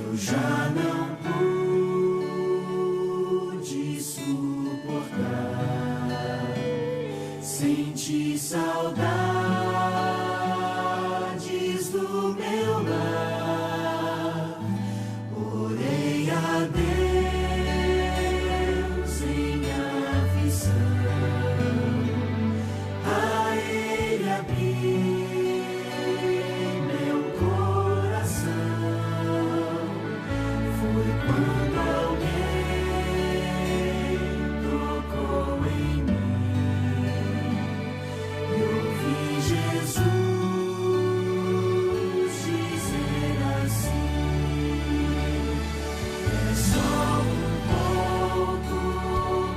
eu já não pude suportar. Senti saudades do meu lar. Orei a Deus em aflição. A Ele abri meu coração. Foi quando alguém tocou em mim e ouvi Jesus dizer assim: é só um pouco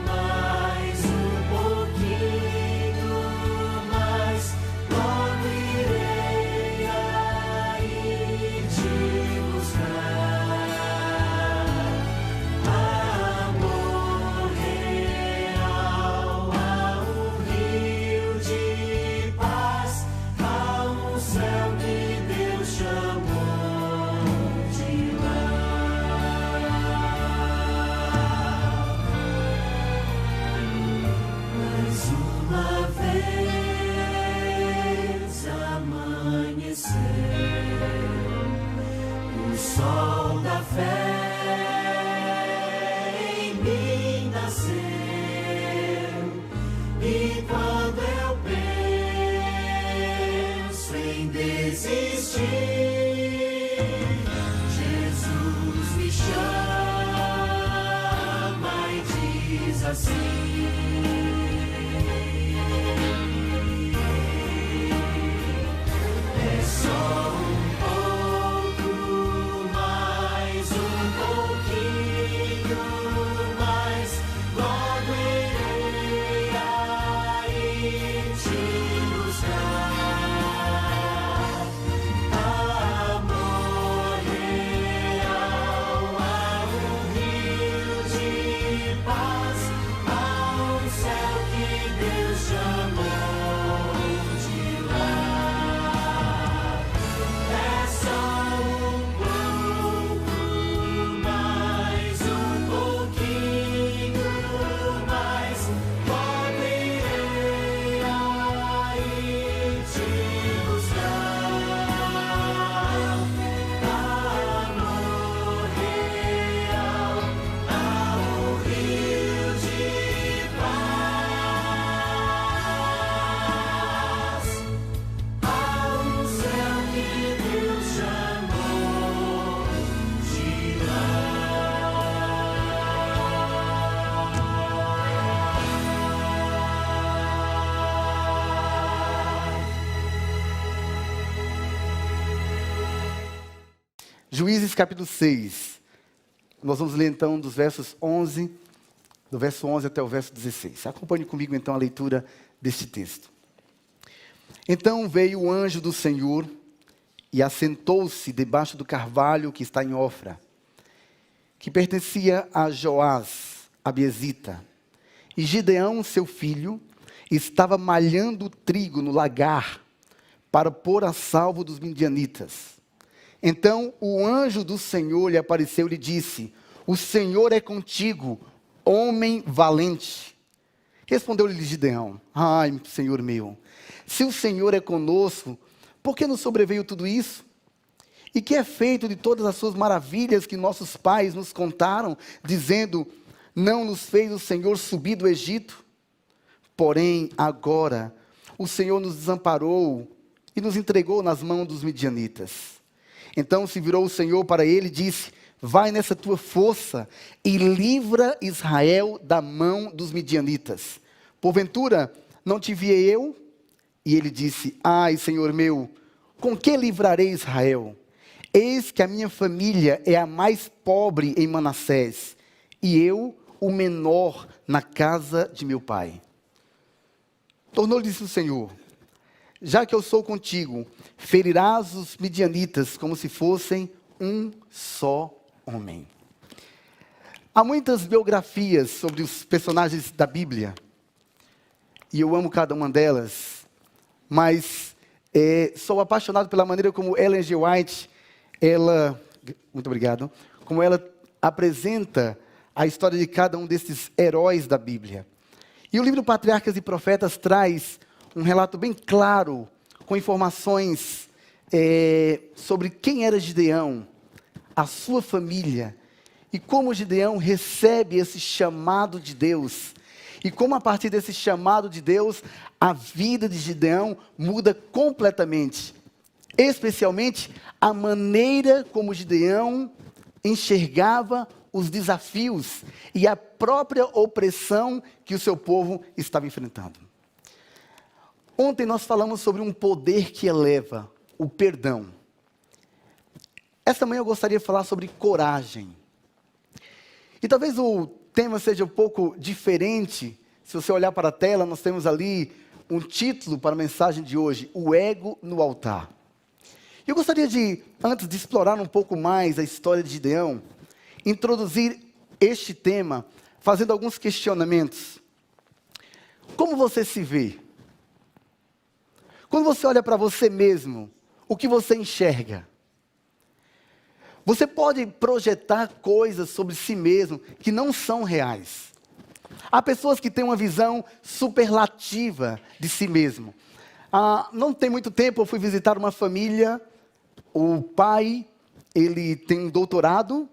mais, um pouquinho mais, logo irei aí te buscar. Amor real, há um rio de paz, há um céu que Deus chamou de lar. Mais uma vez amanheceu, o sol da fé em mim nasceu. E quando eu penso em desistir, Jesus me chama e diz assim: é só um pouco mais, um pouquinho mais, logo irei aí te buscar. Amor real, há um rio de paz, há um céu que Deus chamou de lar. É só um pouco mais, um pouquinho mais, logo irei aí te buscar. Amor real, há um rio de paz, há um céu que Deus chamou de Juízes capítulo 6. Nós vamos ler então do verso 11 até o verso 16. Acompanhe comigo então a leitura deste texto. Então veio o anjo do Senhor e assentou-se debaixo do carvalho que está em Ofra, que pertencia a Joás, abiezita. E Gideão, seu filho, estava malhando trigo no lagar para pôr a salvo dos midianitas. Então o anjo do Senhor lhe apareceu e lhe disse: o Senhor é contigo, homem valente. Respondeu-lhe Gideão: ai, Senhor meu, se o Senhor é conosco, por que nos sobreveio tudo isso? E que é feito de todas as suas maravilhas que nossos pais nos contaram, dizendo: não nos fez o Senhor subir do Egito? Porém, agora, o Senhor nos desamparou e nos entregou nas mãos dos midianitas. Então se virou o Senhor para ele e disse: vai nessa tua força e livra Israel da mão dos midianitas. Porventura, não te enviei eu? E ele disse: ai, Senhor meu, com que livrarei Israel? Eis que a minha família é a mais pobre em Manassés, e eu o menor na casa de meu pai. Tornou-lhe-se o Senhor: já que eu sou contigo, ferirás os midianitas como se fossem um só homem. Há muitas biografias sobre os personagens da Bíblia, e eu amo cada uma delas, mas sou apaixonado pela maneira como Ellen G. White, ela muito obrigado, como ela apresenta a história de cada um desses heróis da Bíblia. E o livro Patriarcas e Profetas traz um relato bem claro, com informações sobre quem era Gideão, a sua família, e como Gideão recebe esse chamado de Deus. E como a partir desse chamado de Deus, a vida de Gideão muda completamente. Especialmente a maneira como Gideão enxergava os desafios e a própria opressão que o seu povo estava enfrentando. Ontem nós falamos sobre um poder que eleva, o perdão. Esta manhã eu gostaria de falar sobre coragem. E talvez o tema seja um pouco diferente. Se você olhar para a tela, nós temos ali um título para a mensagem de hoje: o ego no altar. Eu gostaria de, antes de explorar um pouco mais a história de Gideão, introduzir este tema fazendo alguns questionamentos. Como você se vê? Quando você olha para você mesmo, o que você enxerga? Você pode projetar coisas sobre si mesmo que não são reais. Há pessoas que têm uma visão superlativa de si mesmo. Não tem muito tempo eu fui visitar uma família. O pai, ele tem um doutorado.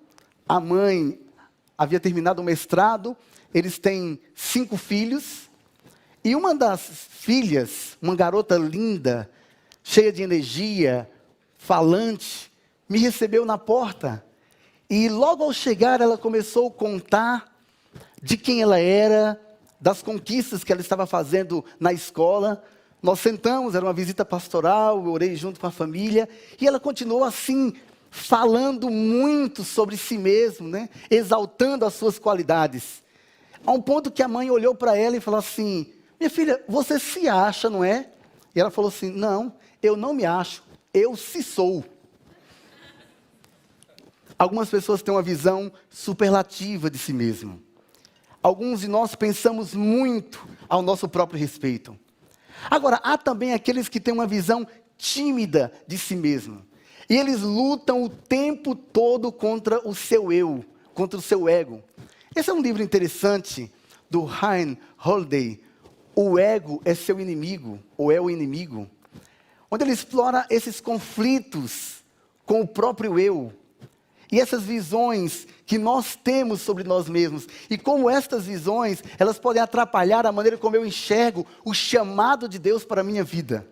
A mãe havia terminado o mestrado. Eles têm 5 filhos. E uma das filhas, uma garota linda, cheia de energia, falante, me recebeu na porta. E logo ao chegar, ela começou a contar de quem ela era, das conquistas que ela estava fazendo na escola. Nós sentamos, era uma visita pastoral, eu orei junto com a família, e ela continuou assim, falando muito sobre si mesma, né? Exaltando as suas qualidades. A um ponto que a mãe olhou para ela e falou assim: minha filha, você se acha, não é? E ela falou assim: não, eu não me acho, eu se sou. Algumas pessoas têm uma visão superlativa de si mesmo. Alguns de nós pensamos muito ao nosso próprio respeito. Agora, há também aqueles que têm uma visão tímida de si mesmo. E eles lutam o tempo todo contra o seu eu, contra o seu ego. Esse é um livro interessante do Ryan Holiday, O Ego é Seu Inimigo, ou é o Inimigo, onde ele explora esses conflitos com o próprio eu. E essas visões que nós temos sobre nós mesmos. E como estas visões, elas podem atrapalhar a maneira como eu enxergo o chamado de Deus para a minha vida.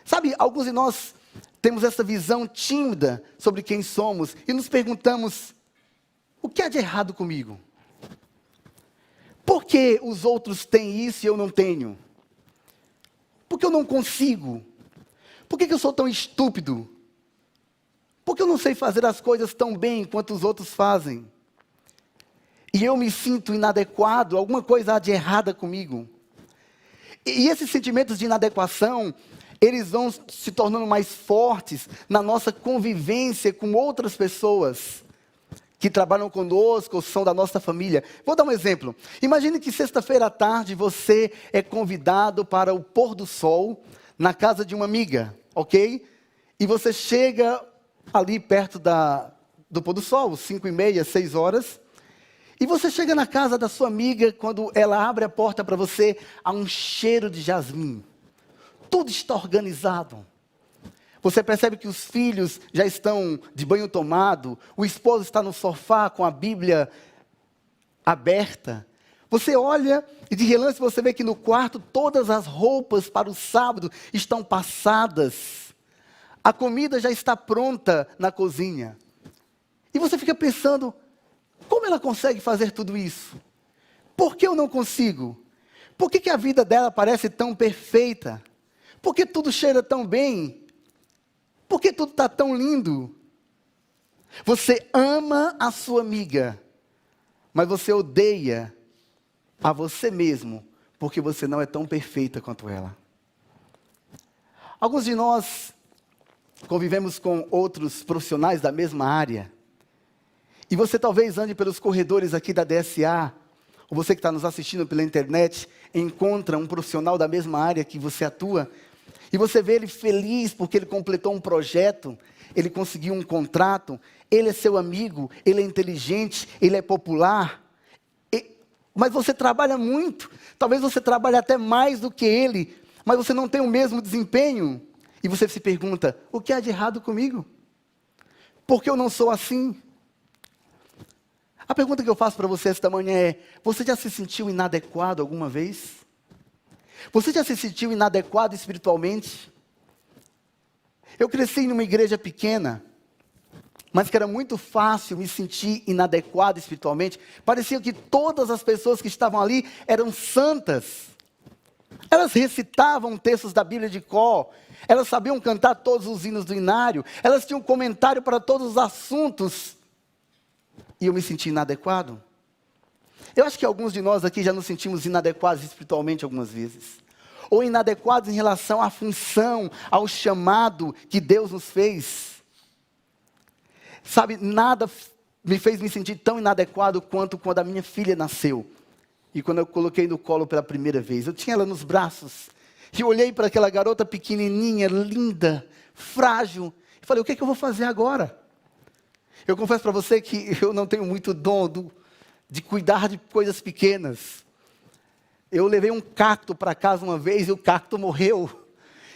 Sabe, alguns de nós temos essa visão tímida sobre quem somos. E nos perguntamos: o que há de errado comigo? Por que os outros têm isso e eu não tenho? Por que eu não consigo? Por que eu sou tão estúpido? Por que eu não sei fazer as coisas tão bem quanto os outros fazem? E eu me sinto inadequado, alguma coisa há de errada comigo. E esses sentimentos de inadequação, eles vão se tornando mais fortes na nossa convivência com outras pessoas que trabalham conosco ou são da nossa família. Vou dar um exemplo. Imagine que sexta-feira à tarde você é convidado para o pôr do sol na casa de uma amiga, ok? E você chega ali perto do pôr do sol, 5h30, 6 horas. E você chega na casa da sua amiga, quando ela abre a porta para você, há um cheiro de jasmim. Tudo está organizado. Você percebe que os filhos já estão de banho tomado, o esposo está no sofá com a Bíblia aberta. Você olha e de relance você vê que no quarto todas as roupas para o sábado estão passadas. A comida já está pronta na cozinha. E você fica pensando: como ela consegue fazer tudo isso? Por que eu não consigo? Por que a vida dela parece tão perfeita? Por que tudo cheira tão bem? Por que tudo está tão lindo? Você ama a sua amiga, mas você odeia a você mesmo, porque você não é tão perfeita quanto ela. Alguns de nós convivemos com outros profissionais da mesma área. E você talvez ande pelos corredores aqui da DSA, ou você que está nos assistindo pela internet, encontra um profissional da mesma área que você atua, e você vê ele feliz porque ele completou um projeto, ele conseguiu um contrato, ele é seu amigo, ele é inteligente, ele é popular. Mas você trabalha muito, talvez você trabalhe até mais do que ele, mas você não tem o mesmo desempenho. E você se pergunta, o que há de errado comigo? Por que eu não sou assim? A pergunta que eu faço para você esta manhã é, você já se sentiu inadequado alguma vez? Você já se sentiu inadequado espiritualmente? Eu cresci numa igreja pequena, mas que era muito fácil me sentir inadequado espiritualmente. Parecia que todas as pessoas que estavam ali eram santas. Elas recitavam textos da Bíblia de cor, elas sabiam cantar todos os hinos do inário, elas tinham comentário para todos os assuntos. E eu me senti inadequado. Eu acho que alguns de nós aqui já nos sentimos inadequados espiritualmente algumas vezes. Ou inadequados em relação à função, ao chamado que Deus nos fez. Sabe, nada me fez me sentir tão inadequado quanto quando a minha filha nasceu. E quando eu coloquei no colo pela primeira vez, eu tinha ela nos braços. E eu olhei para aquela garota pequenininha, linda, frágil. E falei, o que é que eu vou fazer agora? Eu confesso para você que eu não tenho muito dom de cuidar de coisas pequenas. Eu levei um cacto para casa uma vez e o cacto morreu.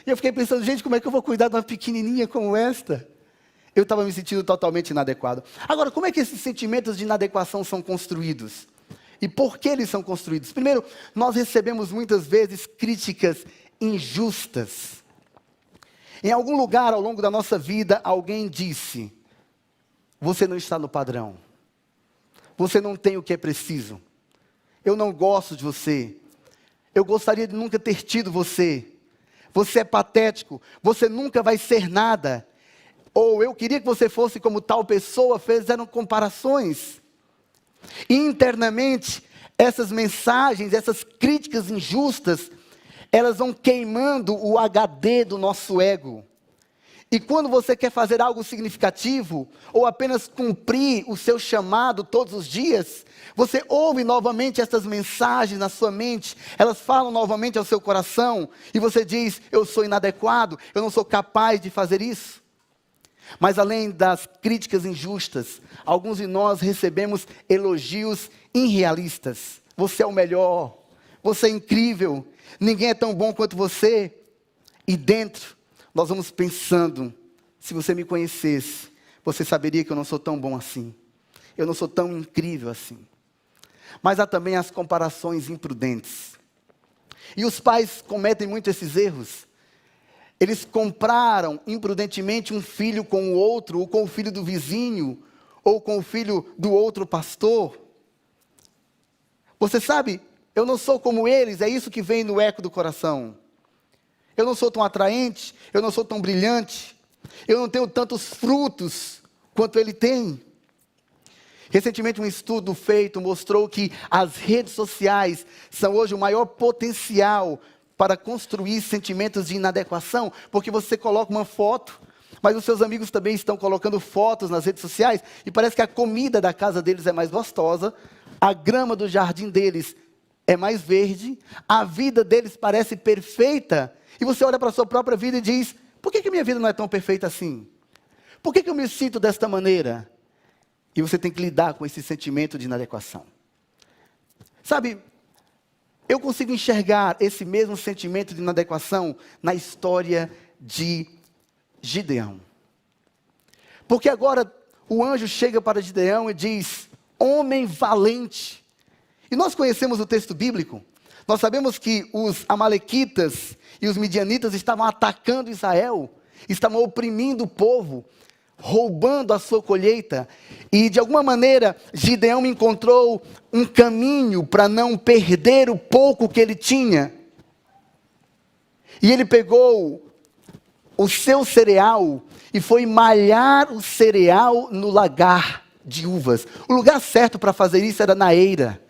E eu fiquei pensando, gente, como é que eu vou cuidar de uma pequenininha como esta? Eu estava me sentindo totalmente inadequado. Agora, como é que esses sentimentos de inadequação são construídos? E por que eles são construídos? Primeiro, nós recebemos muitas vezes críticas injustas. Em algum lugar ao longo da nossa vida, alguém disse, você não está no padrão. Você não tem o que é preciso. Eu não gosto de você. Eu gostaria de nunca ter tido você. Você é patético. Você nunca vai ser nada. Ou eu queria que você fosse como tal pessoa. Fizeram comparações. E internamente, essas mensagens, essas críticas injustas, elas vão queimando o HD do nosso ego. E quando você quer fazer algo significativo, ou apenas cumprir o seu chamado todos os dias, você ouve novamente essas mensagens na sua mente, elas falam novamente ao seu coração, e você diz, eu sou inadequado, eu não sou capaz de fazer isso. Mas além das críticas injustas, alguns de nós recebemos elogios irrealistas. Você é o melhor, você é incrível, ninguém é tão bom quanto você. E dentro, nós vamos pensando, se você me conhecesse, você saberia que eu não sou tão bom assim. Eu não sou tão incrível assim. Mas há também as comparações imprudentes. E os pais cometem muito esses erros. Eles compraram imprudentemente um filho com o outro, ou com o filho do vizinho, ou com o filho do outro pastor. Você sabe, eu não sou como eles, é isso que vem no eco do coração. Eu não sou tão atraente, eu não sou tão brilhante, eu não tenho tantos frutos quanto ele tem. Recentemente um estudo feito mostrou que as redes sociais são hoje o maior potencial para construir sentimentos de inadequação, porque você coloca uma foto, mas os seus amigos também estão colocando fotos nas redes sociais, e parece que a comida da casa deles é mais gostosa, a grama do jardim deles é mais verde, a vida deles parece perfeita, e você olha para a sua própria vida e diz, por que minha vida não é tão perfeita assim? Por que eu me sinto desta maneira? E você tem que lidar com esse sentimento de inadequação. Sabe, eu consigo enxergar esse mesmo sentimento de inadequação na história de Gideão. Porque agora o anjo chega para Gideão e diz, homem valente. E nós conhecemos o texto bíblico. Nós sabemos que os amalequitas e os midianitas estavam atacando Israel, estavam oprimindo o povo, roubando a sua colheita. E de alguma maneira, Gideão encontrou um caminho para não perder o pouco que ele tinha. E ele pegou o seu cereal e foi malhar o cereal no lagar de uvas. O lugar certo para fazer isso era na eira.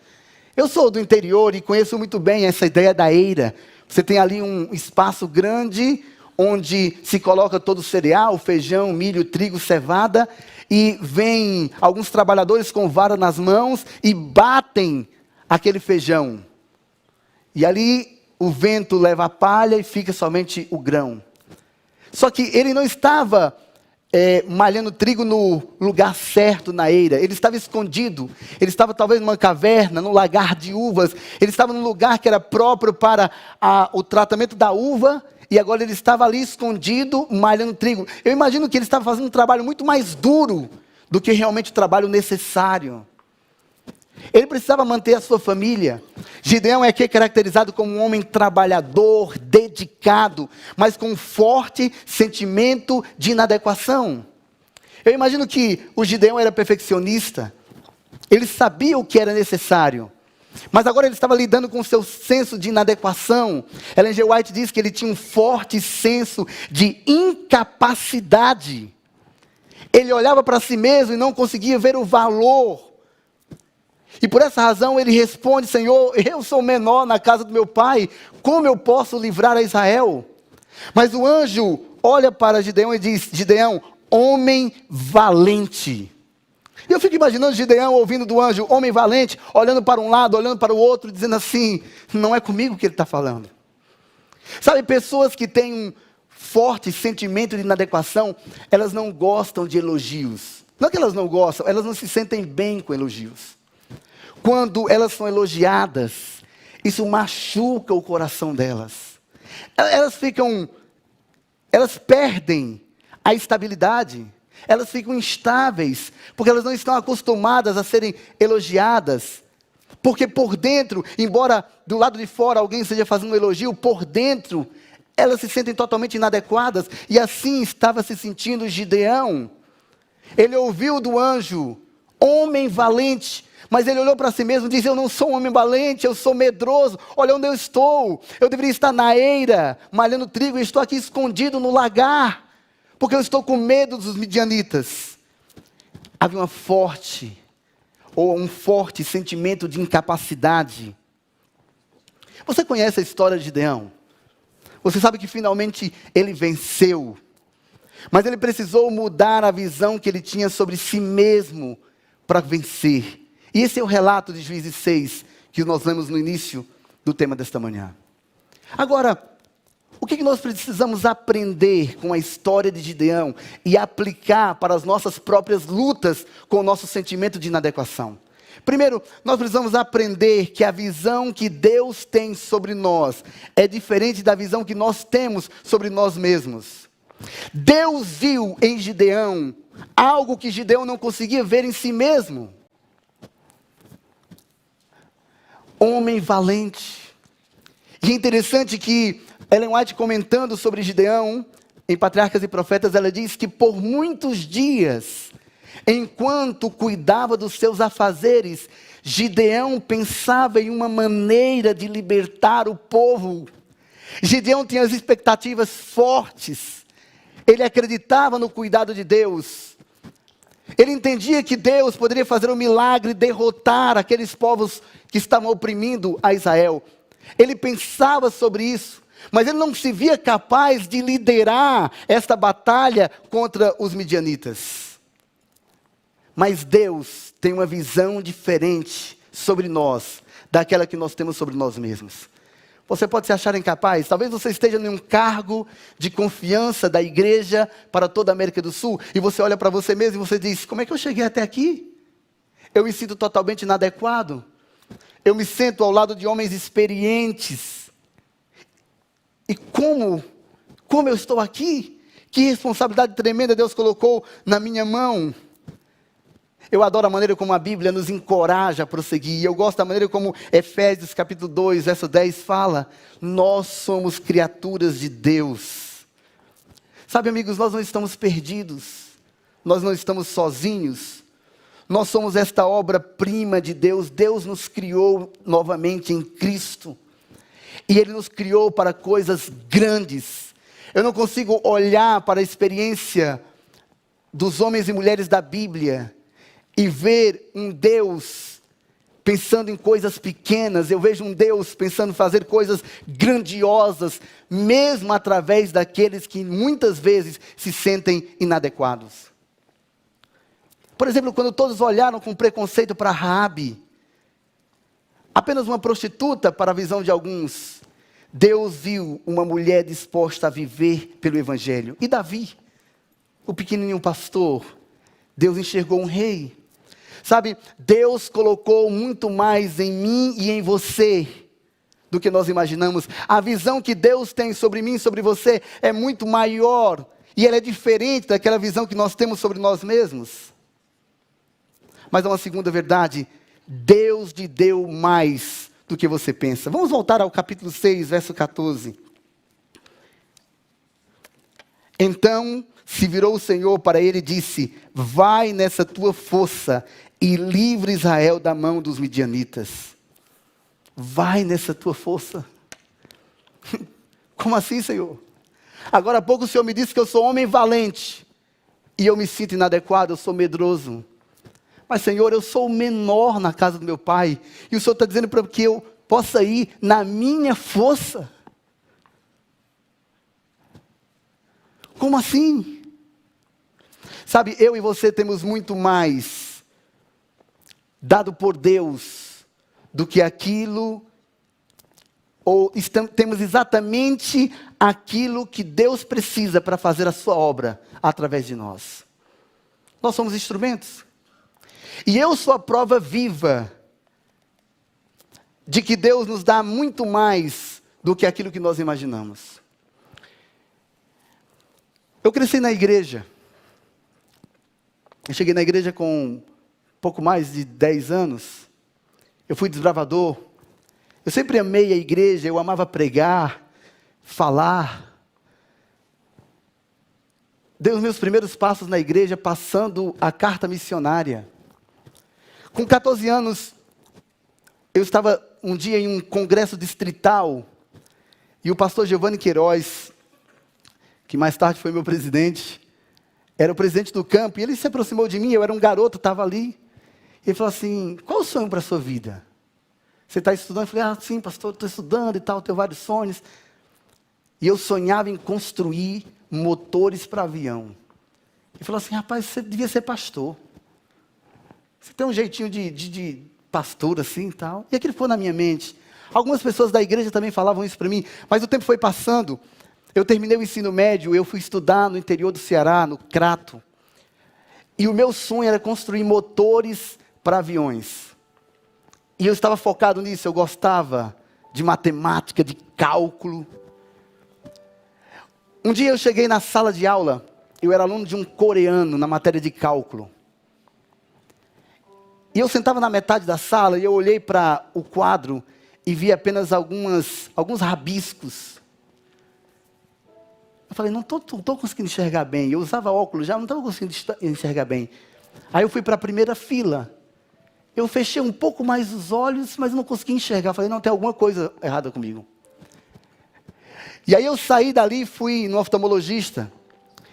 Eu sou do interior e conheço muito bem essa ideia da eira. Você tem ali um espaço grande onde se coloca todo o cereal, feijão, milho, trigo, cevada, e vem alguns trabalhadores com vara nas mãos e batem aquele feijão. E ali o vento leva a palha e fica somente o grão. Só que ele não estava malhando trigo no lugar certo, na eira. Ele estava escondido. Ele estava talvez numa caverna, num lagar de uvas. Ele estava num lugar que era próprio para o tratamento da uva. E agora ele estava ali escondido, malhando trigo. Eu imagino que ele estava fazendo um trabalho muito mais duro do que realmente o trabalho necessário. Ele precisava manter a sua família. Gideão é aqui caracterizado como um homem trabalhador, dedicado, mas com um forte sentimento de inadequação. Eu imagino que o Gideão era perfeccionista. Ele sabia o que era necessário. Mas agora ele estava lidando com o seu senso de inadequação. Ellen G. White diz que ele tinha um forte senso de incapacidade. Ele olhava para si mesmo e não conseguia ver o valor. E por essa razão ele responde: Senhor, eu sou menor na casa do meu pai, como eu posso livrar a Israel? Mas o anjo olha para Gideão e diz: Gideão, homem valente. E eu fico imaginando Gideão ouvindo do anjo, homem valente, olhando para um lado, olhando para o outro, dizendo assim: não é comigo que ele está falando. Sabe, pessoas que têm um forte sentimento de inadequação, elas não gostam de elogios. Não é que elas não gostam, elas não se sentem bem com elogios. Quando elas são elogiadas, isso machuca o coração delas. Elas perdem a estabilidade. Elas ficam instáveis, porque elas não estão acostumadas a serem elogiadas. Porque por dentro, embora do lado de fora alguém esteja fazendo um elogio, por dentro elas se sentem totalmente inadequadas. E assim estava se sentindo Gideão. Ele ouviu do anjo, homem valente. Mas ele olhou para si mesmo e disse: eu não sou um homem valente, eu sou medroso. Olha onde eu estou. Eu deveria estar na eira, malhando trigo, e estou aqui escondido no lagar, porque eu estou com medo dos midianitas. Havia um forte sentimento de incapacidade. Você conhece a história de Gideão? Você sabe que finalmente ele venceu. Mas ele precisou mudar a visão que ele tinha sobre si mesmo para vencer. E esse é o relato de Juízes 6, que nós lemos no início do tema desta manhã. Agora, o que nós precisamos aprender com a história de Gideão e aplicar para as nossas próprias lutas com o nosso sentimento de inadequação? Primeiro, nós precisamos aprender que a visão que Deus tem sobre nós é diferente da visão que nós temos sobre nós mesmos. Deus viu em Gideão algo que Gideão não conseguia ver em si mesmo. Homem valente. E é interessante que Ellen White, comentando sobre Gideão, em Patriarcas e Profetas, ela diz que por muitos dias, enquanto cuidava dos seus afazeres, Gideão pensava em uma maneira de libertar o povo. Gideão tinha as expectativas fortes. Ele acreditava no cuidado de Deus. Ele entendia que Deus poderia fazer um milagre e derrotar aqueles povos que estavam oprimindo a Israel. Ele pensava sobre isso, mas ele não se via capaz de liderar esta batalha contra os midianitas. Mas Deus tem uma visão diferente sobre nós, daquela que nós temos sobre nós mesmos. Você pode se achar incapaz. Talvez você esteja em um cargo de confiança da igreja para toda a América do Sul. E você olha para você mesmo e você diz: como é que eu cheguei até aqui? Eu me sinto totalmente inadequado. Eu me sento ao lado de homens experientes. E como eu estou aqui? Que responsabilidade tremenda Deus colocou na minha mão. Eu adoro a maneira como a Bíblia nos encoraja a prosseguir. Eu gosto da maneira como Efésios capítulo 2, verso 10 fala: nós somos criaturas de Deus. Sabe, amigos, nós não estamos perdidos. Nós não estamos sozinhos. Nós somos esta obra-prima de Deus. Deus nos criou novamente em Cristo. E Ele nos criou para coisas grandes. Eu não consigo olhar para a experiência dos homens e mulheres da Bíblia e ver um Deus pensando em coisas pequenas. Eu vejo um Deus pensando em fazer coisas grandiosas, mesmo através daqueles que muitas vezes se sentem inadequados. Por exemplo, quando todos olharam com preconceito para Raabe, apenas uma prostituta para a visão de alguns, Deus viu uma mulher disposta a viver pelo Evangelho. E Davi? o pequenininho pastor, Deus enxergou um rei. Sabe, Deus colocou muito mais em mim e em você do que nós imaginamos. A visão que Deus tem sobre mim e sobre você é muito maior. E ela é diferente daquela visão que nós temos sobre nós mesmos. Mas há uma segunda verdade. Deus te deu mais do que você pensa. Vamos voltar ao capítulo 6, verso 14. Então se virou o Senhor para ele e disse: vai nessa tua força e livre Israel da mão dos midianitas. Vai nessa tua força. Como assim, Senhor? Agora há pouco o Senhor me disse que eu sou homem valente. E eu me sinto inadequado, eu sou medroso. Mas, Senhor, eu sou o menor na casa do meu pai. E o Senhor está dizendo para que eu possa ir na minha força. Como assim? Sabe, eu e você temos muito mais dado por Deus do que aquilo, ou temos exatamente aquilo que Deus precisa para fazer a sua obra através de nós. Nós somos instrumentos. E eu sou a prova viva de que Deus nos dá muito mais do que aquilo que nós imaginamos. Eu cresci na igreja. Eu cheguei na igreja com pouco mais de 10 anos. Eu fui desbravador. Eu sempre amei a igreja, eu amava pregar, falar. Dei os meus primeiros passos na igreja passando a carta missionária. Com 14 anos, eu estava um dia em um congresso distrital e o pastor Giovanni Queiroz, que mais tarde foi meu presidente, era o presidente do campo, e ele se aproximou de mim, eu era um garoto, estava ali. Ele falou assim: qual o sonho para a sua vida? Você está estudando? Eu falei: sim, pastor, estou estudando e tal, tenho vários sonhos. E eu sonhava em construir motores para avião. Ele falou assim: rapaz, você devia ser pastor. Você tem um jeitinho de pastor assim e tal. E aquilo foi na minha mente. Algumas pessoas da igreja também falavam isso para mim, mas o tempo foi passando. Eu terminei o ensino médio, eu fui estudar no interior do Ceará, no Crato. E o meu sonho era construir motores para aviões. E eu estava focado nisso, eu gostava de matemática, de cálculo. Um dia eu cheguei na sala de aula, eu era aluno de um coreano na matéria de cálculo. E eu sentava na metade da sala e eu olhei para o quadro e vi apenas alguns rabiscos. Eu falei: não estou conseguindo enxergar bem. Eu usava óculos já, não estava conseguindo enxergar bem. Aí eu fui para a primeira fila. Eu fechei um pouco mais os olhos, mas não consegui enxergar. Eu falei: não, tem alguma coisa errada comigo. E aí eu saí dali, fui no oftalmologista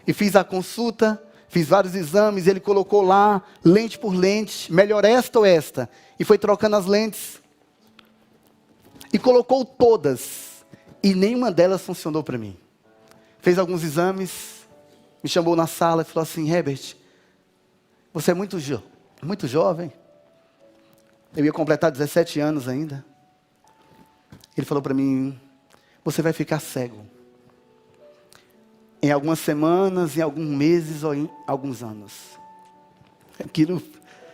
e fiz a consulta, fiz vários exames. Ele colocou lá, lente por lente, melhor esta ou esta. E foi trocando as lentes. E colocou todas. E nenhuma delas funcionou para mim. Fez alguns exames, me chamou na sala e falou assim: Herbert, você é muito jovem. Eu ia completar 17 anos ainda. Ele falou para mim: você vai ficar cego. Em algumas semanas, em alguns meses ou em alguns anos. Aquilo,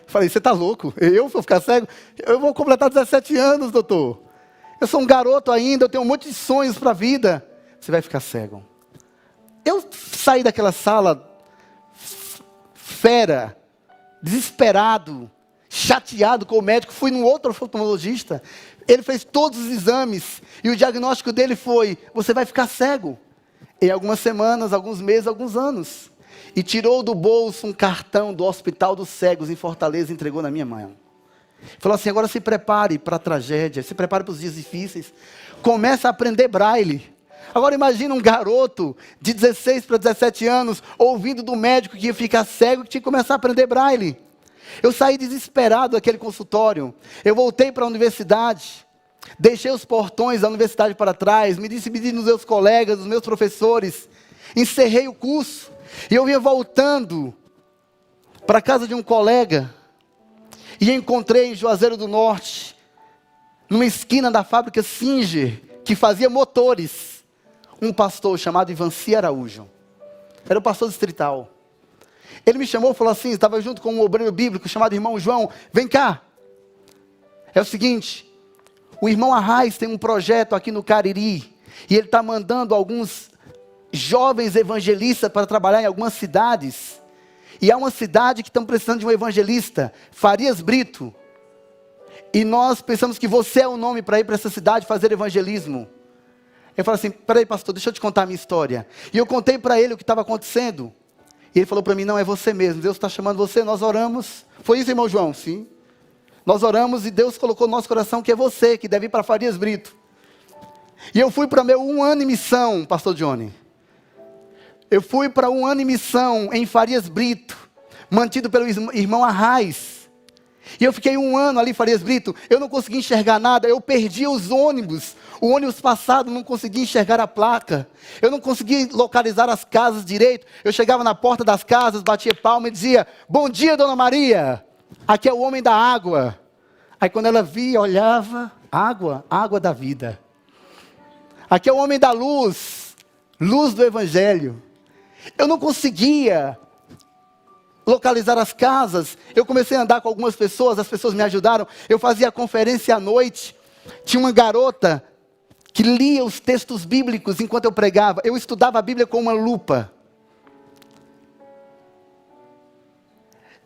falei: você está louco? Eu vou ficar cego? Eu vou completar 17 anos, doutor. Eu sou um garoto ainda, eu tenho um monte de sonhos para a vida. Você vai ficar cego. Eu saí daquela sala fera, desesperado, chateado com o médico. Fui num outro oftalmologista. Ele fez todos os exames e o diagnóstico dele foi: você vai ficar cego em algumas semanas, alguns meses, alguns anos. E tirou do bolso um cartão do Hospital dos Cegos em Fortaleza e entregou na minha mão. Falou assim: agora se prepare para a tragédia, se prepare para os dias difíceis. Começa a aprender braille. Agora imagina um garoto de 16 para 17 anos, ouvindo do médico que ia ficar cego e que tinha que começar a aprender braille. Eu saí desesperado daquele consultório. Eu voltei para a universidade. Deixei os portões da universidade para trás. Me despedi dos meus colegas, dos meus professores. Encerrei o curso. E eu ia voltando para a casa de um colega. E encontrei em Juazeiro do Norte, numa esquina da fábrica Singer, que fazia motores, um pastor chamado Ivanci Araújo. Era o pastor distrital. Ele me chamou e falou assim, estava junto com um obreiro bíblico chamado irmão João, vem cá. É o seguinte, o irmão Arraes tem um projeto aqui no Cariri, e ele está mandando alguns jovens evangelistas para trabalhar em algumas cidades. E há uma cidade que estão precisando de um evangelista, Farias Brito. E nós pensamos que você é o nome para ir para essa cidade fazer evangelismo. Eu falei assim, peraí pastor, deixa eu te contar a minha história. E eu contei para ele o que estava acontecendo. E ele falou para mim, não, é você mesmo, Deus está chamando você, nós oramos. Foi isso, irmão João? Sim. Nós oramos e Deus colocou no nosso coração que é você, que deve ir para Farias Brito. E eu fui para meu 1 ano em missão, pastor Johnny. Eu fui para 1 ano em missão em Farias Brito, mantido pelo irmão Arraes. E eu fiquei 1 ano ali em Farias Brito, eu não conseguia enxergar nada, eu perdia os ônibus. O ônibus passado, não conseguia enxergar a placa. Eu não conseguia localizar as casas direito. Eu chegava na porta das casas, batia palma e dizia, bom dia, dona Maria. Aqui é o homem da água. Aí quando ela via, olhava, água, água da vida. Aqui é o homem da luz, luz do evangelho. Eu não conseguia localizar as casas. Eu comecei a andar com algumas pessoas, as pessoas me ajudaram. Eu fazia conferência à noite. Tinha uma garota que lia os textos bíblicos enquanto eu pregava. Eu estudava a Bíblia com uma lupa.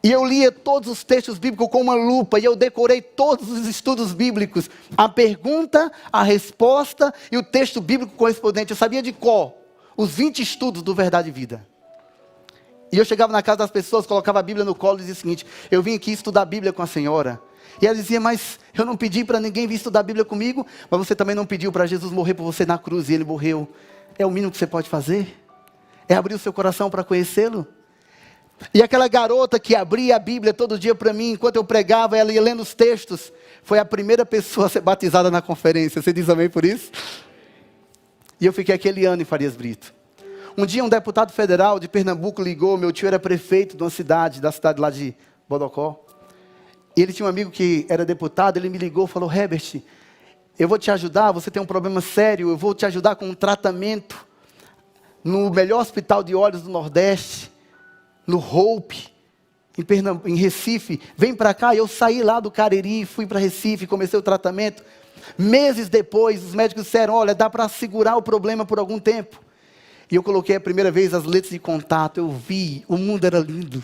E eu lia todos os textos bíblicos com uma lupa. E eu decorei todos os estudos bíblicos. A pergunta, a resposta e o texto bíblico correspondente. Eu sabia de cor os 20 estudos do Verdade e Vida. E eu chegava na casa das pessoas, colocava a Bíblia no colo e dizia o seguinte, eu vim aqui estudar a Bíblia com a senhora. E ela dizia, mas eu não pedi para ninguém vir estudar a Bíblia comigo, mas você também não pediu para Jesus morrer por você na cruz e ele morreu. É o mínimo que você pode fazer? É abrir o seu coração para conhecê-lo? E aquela garota que abria a Bíblia todo dia para mim, enquanto eu pregava, ela ia lendo os textos, foi a primeira pessoa a ser batizada na conferência. Você diz amém por isso? E eu fiquei aquele ano em Farias Brito. Um dia um deputado federal de Pernambuco ligou, meu tio era prefeito de uma cidade, da cidade lá de Bodocó. E ele tinha um amigo que era deputado, ele me ligou e falou, Herbert, eu vou te ajudar, você tem um problema sério, eu vou te ajudar com um tratamento no melhor hospital de olhos do Nordeste, no Hope, em Recife. Vem para cá. Eu saí lá do Cariri, fui para Recife, comecei o tratamento. Meses depois, os médicos disseram, olha, dá para segurar o problema por algum tempo. E eu coloquei a primeira vez as letras de contato, eu vi, o mundo era lindo.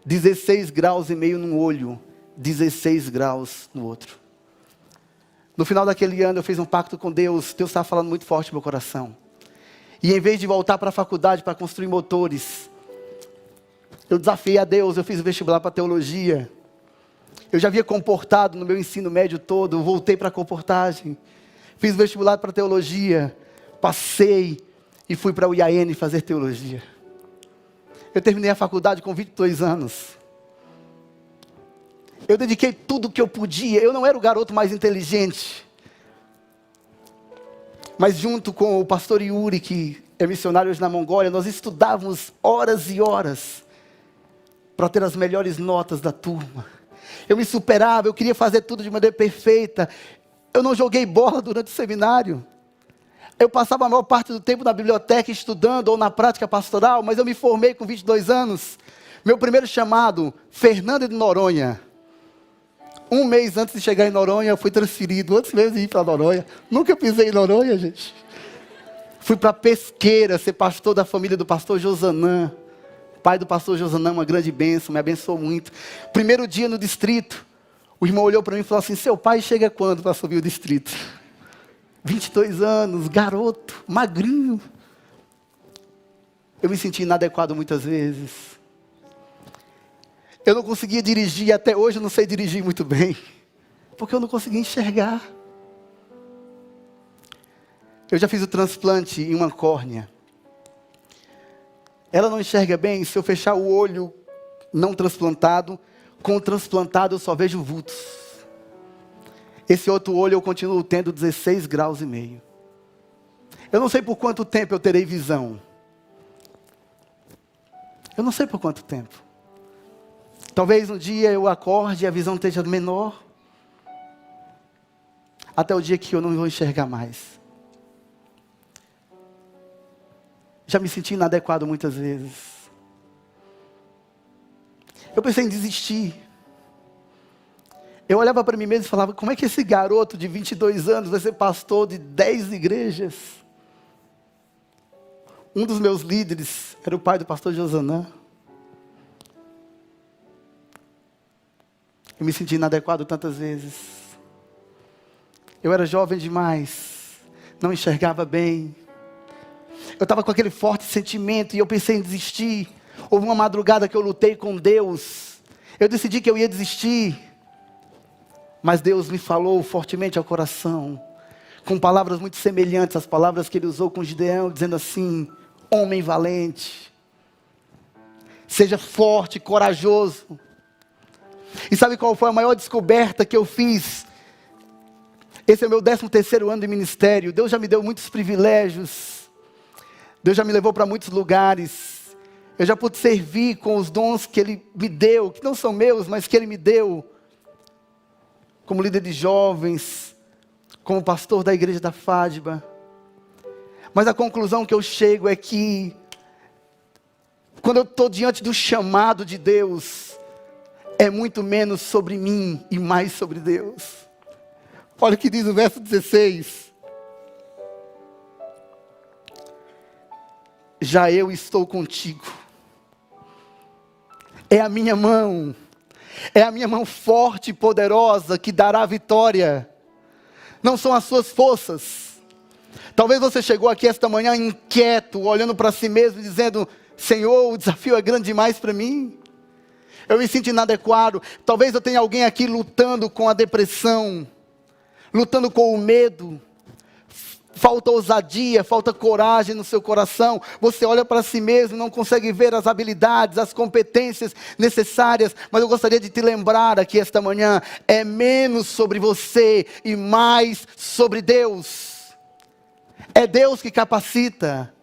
16 graus e meio num olho, 16 graus no outro. No final daquele ano eu fiz um pacto com Deus, Deus estava falando muito forte no meu coração. E em vez de voltar para a faculdade para construir motores, eu desafiei a Deus, eu fiz o vestibular para teologia. Eu já havia comportado no meu ensino médio todo, eu voltei para a comportagem. Fiz o vestibular para teologia, passei e fui para o IAN fazer teologia. Eu terminei a faculdade com 22 anos. Eu dediquei tudo o que eu podia. Eu não era o garoto mais inteligente. Mas junto com o pastor Yuri, que é missionário hoje na Mongólia, nós estudávamos horas e horas para ter as melhores notas da turma. Eu me superava, eu queria fazer tudo de maneira perfeita. Eu não joguei bola durante o seminário. Eu passava a maior parte do tempo na biblioteca estudando ou na prática pastoral, mas eu me formei com 22 anos. Meu primeiro chamado, Fernando de Noronha. 1 mês antes de chegar em Noronha, eu fui transferido. Antes mesmo de ir para Noronha. Nunca pisei em Noronha, gente. Fui para Pesqueira, ser pastor da família do pastor Josanã. Pai do pastor Josanã, uma grande bênção, me abençoou muito. Primeiro dia no distrito, o irmão olhou para mim e falou assim, seu pai chega quando para subir o distrito? 22 anos, garoto, magrinho. Eu me senti inadequado muitas vezes. Eu não conseguia dirigir, até hoje eu não sei dirigir muito bem. Porque eu não conseguia enxergar. Eu já fiz o transplante em uma córnea. Ela não enxerga bem, se eu fechar o olho não transplantado, com o transplantado eu só vejo vultos. Esse outro olho eu continuo tendo 16 graus e meio. Eu não sei por quanto tempo eu terei visão. Eu não sei por quanto tempo. Talvez um dia eu acorde e a visão esteja menor. Até o dia que eu não vou enxergar mais. Já me senti inadequado muitas vezes. Eu pensei em desistir. Eu olhava para mim mesmo e falava, como é que esse garoto de 22 anos vai ser pastor de 10 igrejas? Um dos meus líderes era o pai do pastor Josanã. Eu me senti inadequado tantas vezes. Eu era jovem demais, não enxergava bem. Eu estava com aquele forte sentimento e eu pensei em desistir. Houve uma madrugada que eu lutei com Deus. Eu decidi que eu ia desistir. Mas Deus me falou fortemente ao coração, com palavras muito semelhantes às palavras que Ele usou com Gideão, dizendo assim: homem valente, seja forte, corajoso. E sabe qual foi a maior descoberta que eu fiz? Esse é o meu 13º ano de ministério. Deus já me deu muitos privilégios. Deus já me levou para muitos lugares. Eu já pude servir com os dons que Ele me deu, que não são meus, mas que Ele me deu. Como líder de jovens, como pastor da igreja da Fádiba. Mas a conclusão que eu chego é que, quando eu estou diante do chamado de Deus, é muito menos sobre mim e mais sobre Deus. Olha o que diz o verso 16. Já eu estou contigo. É a minha mão forte e poderosa que dará a vitória. Não são as suas forças. Talvez você chegou aqui esta manhã inquieto, olhando para si mesmo e dizendo: Senhor, o desafio é grande demais para mim. Eu me sinto inadequado. Talvez eu tenha alguém aqui lutando com a depressão, lutando com o medo. Falta ousadia, falta coragem no seu coração. Você olha para si mesmo, não consegue ver as habilidades, as competências necessárias. Mas eu gostaria de te lembrar aqui esta manhã: é menos sobre você e mais sobre Deus. É Deus que capacita.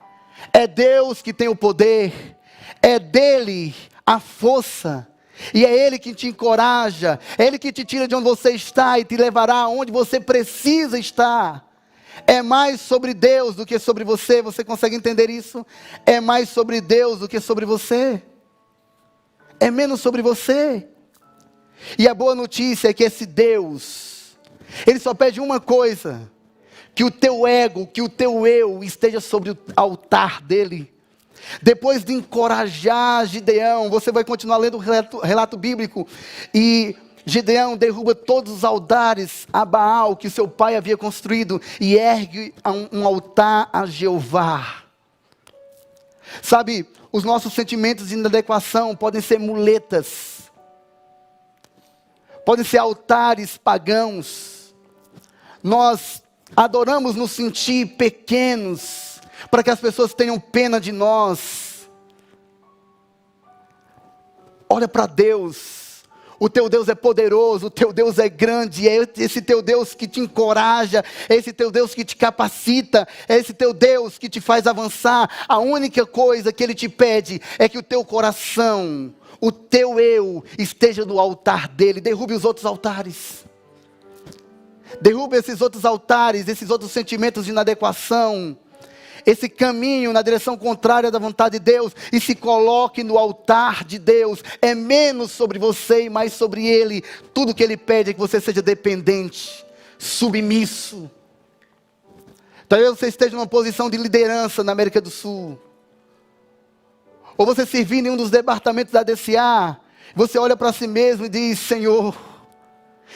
É Deus que tem o poder. É dele a força. E é Ele que te encoraja. É Ele que te tira de onde você está e te levará aonde você precisa estar. É mais sobre Deus do que sobre você. Você consegue entender isso? É mais sobre Deus do que sobre você. É menos sobre você. E a boa notícia é que esse Deus, Ele só pede uma coisa: que o teu ego, que o teu eu esteja sobre o altar dele. Depois de encorajar Gideão, você vai continuar lendo o relato bíblico, e Gideão derruba todos os altares a Baal que seu pai havia construído e ergue um altar a Jeová. Sabe, os nossos sentimentos de inadequação podem ser muletas, podem ser altares pagãos. Nós adoramos nos sentir pequenos, para que as pessoas tenham pena de nós. Olha para Deus. O teu Deus é poderoso, o teu Deus é grande, é esse teu Deus que te encoraja, é esse teu Deus que te capacita, é esse teu Deus que te faz avançar. A única coisa que Ele te pede é que o teu coração, o teu eu, esteja no altar dEle. Derrube os outros altares. Derrube esses outros altares, esses outros sentimentos de inadequação, esse caminho na direção contrária da vontade de Deus, e se coloque no altar de Deus. É menos sobre você e mais sobre Ele. Tudo que Ele pede é que você seja dependente, submisso. Talvez você esteja numa posição de liderança na América do Sul, ou você servindo em um dos departamentos da DCA. Você olha para si mesmo e diz: Senhor.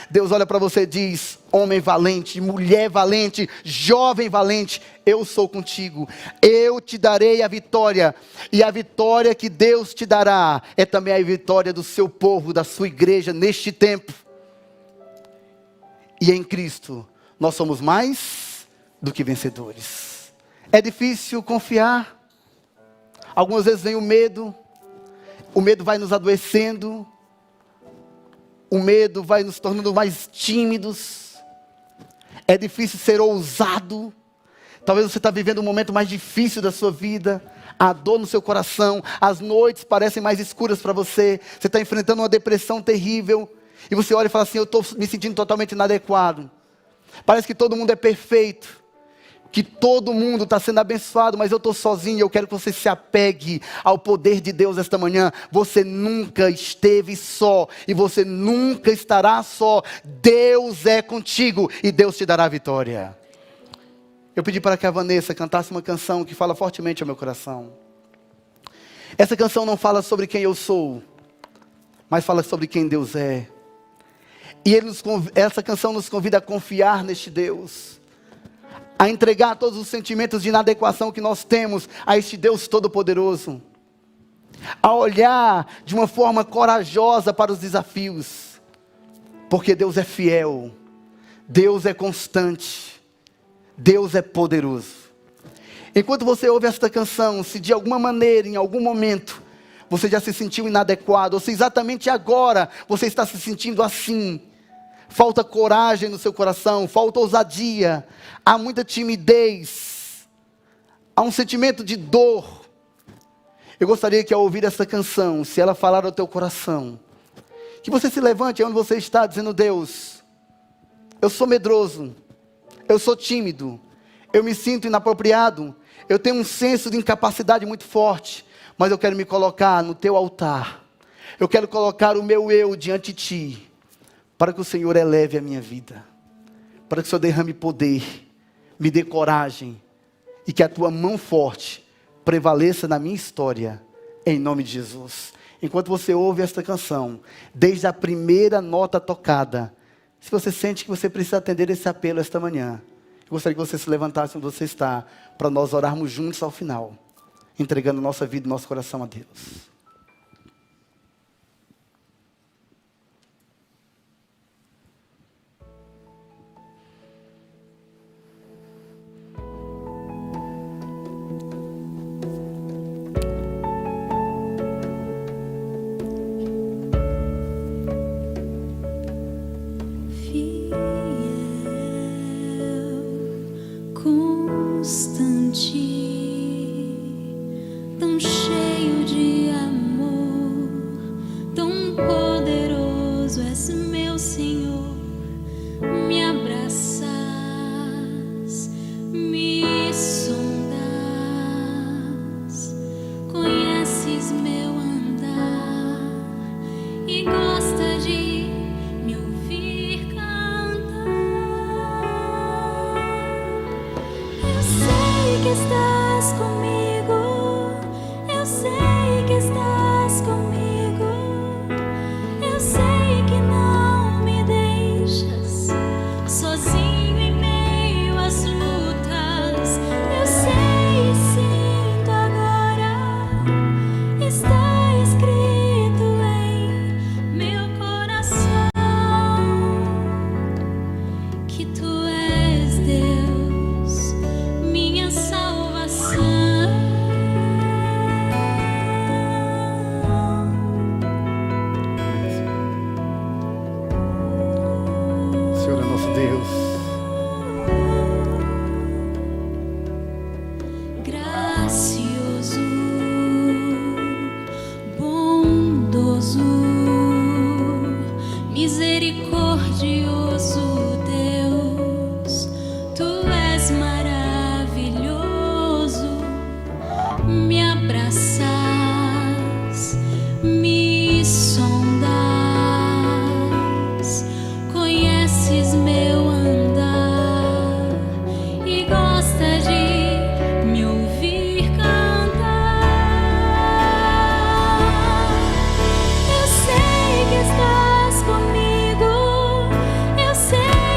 Deus olha para você e diz: homem valente, mulher valente, jovem valente, eu sou contigo. Eu te darei a vitória. E a vitória que Deus te dará é também a vitória do seu povo, da sua igreja neste tempo. E em Cristo nós somos mais do que vencedores. É difícil confiar. Algumas vezes vem o medo vai nos adoecendo. O medo vai nos tornando mais tímidos. É difícil ser ousado. Talvez você está vivendo um momento mais difícil da sua vida. A dor no seu coração. As noites parecem mais escuras para você. Você está enfrentando uma depressão terrível. E você olha e fala assim: eu estou me sentindo totalmente inadequado. Parece que todo mundo é perfeito. que todo mundo está sendo abençoado, mas eu estou sozinho. Eu quero que você se apegue ao poder de Deus esta manhã. Você nunca esteve só e você nunca estará só. Deus é contigo e Deus te dará a vitória. Eu pedi para que a Vanessa cantasse uma canção que fala fortemente ao meu coração. Essa canção não fala sobre quem eu sou, mas fala sobre quem Deus é. E essa canção nos convida a confiar neste Deus, a entregar todos os sentimentos de inadequação que nós temos a este Deus Todo-Poderoso, a olhar de uma forma corajosa para os desafios, porque Deus é fiel, Deus é constante, Deus é poderoso. Enquanto você ouve esta canção, se de alguma maneira, em algum momento, você já se sentiu inadequado, ou se exatamente agora você está se sentindo assim, falta coragem no seu coração, falta ousadia, há muita timidez, há um sentimento de dor. Eu gostaria que ao ouvir essa canção, se ela falar ao teu coração, que você se levante onde você está, dizendo: Deus, eu sou medroso, eu sou tímido, eu me sinto inapropriado, eu tenho um senso de incapacidade muito forte, mas eu quero me colocar no teu altar, eu quero colocar o meu eu diante de ti, para que o Senhor eleve a minha vida, para que o Senhor derrame poder, me dê coragem, e que a tua mão forte prevaleça na minha história, em nome de Jesus. Enquanto você ouve esta canção, desde a primeira nota tocada, se você sente que você precisa atender esse apelo esta manhã, eu gostaria que você se levantasse onde você está, para nós orarmos juntos ao final, entregando nossa vida e nosso coração a Deus. Tão cheio de amor, tão poderoso és meu Senhor. Me abraças, me sondas, conheces meu andar e gosta de me ouvir cantar. Eu sei que estás comigo, eu sei que estás comigo, eu sei que não me deixas sozinho em meio às lutas. Eu sei e sinto agora, está escrito em meu coração, que tu és Deus, minha salvação. O Senhor é nosso Deus. Gracioso, bondoso, misericordioso Deus, tu és maravilhoso. Me abraças, me sondas, conheces meu andar e gosta de me ouvir cantar. Eu sei que estás comigo, eu sei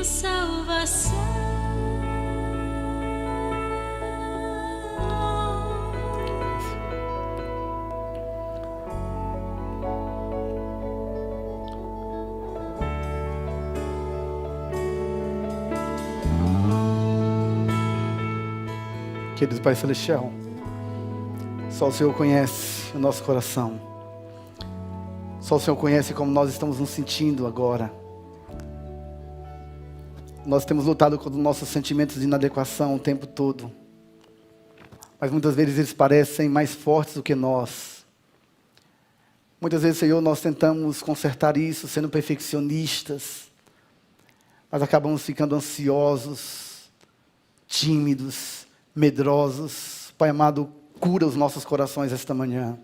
salvação. Querido Pai Celestial, só o Senhor conhece o nosso coração. Só o Senhor conhece como nós estamos nos sentindo agora. Nós temos lutado contra os nossos sentimentos de inadequação o tempo todo. Mas muitas vezes eles parecem mais fortes do que nós. Muitas vezes, Senhor, nós tentamos consertar isso sendo perfeccionistas. Mas acabamos ficando ansiosos, tímidos, medrosos. Pai amado, cura os nossos corações esta manhã.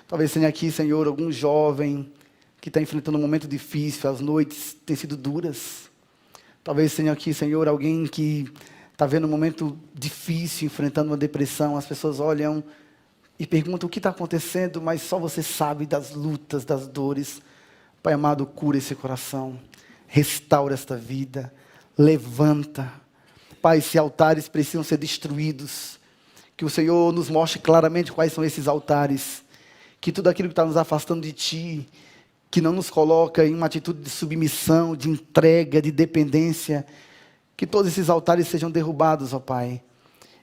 Talvez tenha aqui, Senhor, algum jovem que está enfrentando um momento difícil, as noites têm sido duras. Talvez tenha aqui, Senhor, alguém que está vendo um momento difícil, enfrentando uma depressão. As pessoas olham e perguntam o que está acontecendo, mas só você sabe das lutas, das dores. Pai amado, cura esse coração, restaura esta vida, levanta. Pai, se altares precisam ser destruídos, que o Senhor nos mostre claramente quais são esses altares, que tudo aquilo que está nos afastando de Ti, que não nos coloca em uma atitude de submissão, de entrega, de dependência, que todos esses altares sejam derrubados, ó Pai,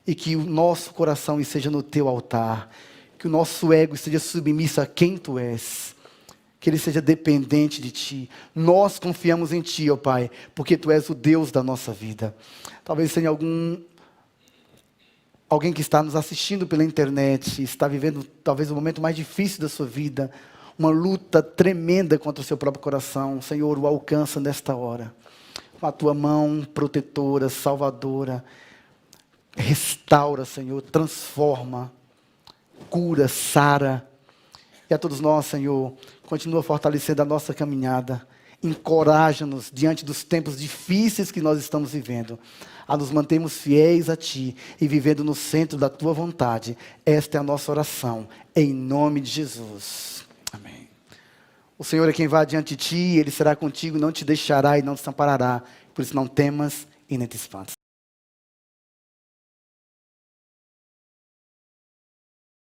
e que o nosso coração esteja no Teu altar, que o nosso ego esteja submisso a quem Tu és, que ele seja dependente de Ti. Nós confiamos em Ti, ó Pai, porque Tu és o Deus da nossa vida. Talvez tenha alguém que está nos assistindo pela internet, está vivendo talvez o momento mais difícil da sua vida, uma luta tremenda contra o seu próprio coração. Senhor, o alcança nesta hora, com a Tua mão protetora, salvadora. Restaura, Senhor, transforma, cura, sara. E a todos nós, Senhor, continua fortalecendo a nossa caminhada. Encoraja-nos diante dos tempos difíceis que nós estamos vivendo, a nos mantermos fiéis a Ti e vivendo no centro da Tua vontade. Esta é a nossa oração, em nome de Jesus. Amém. O Senhor é quem vai diante de Ti, Ele será contigo, não te deixará e não te desamparará. Por isso não temas e nem te espantes.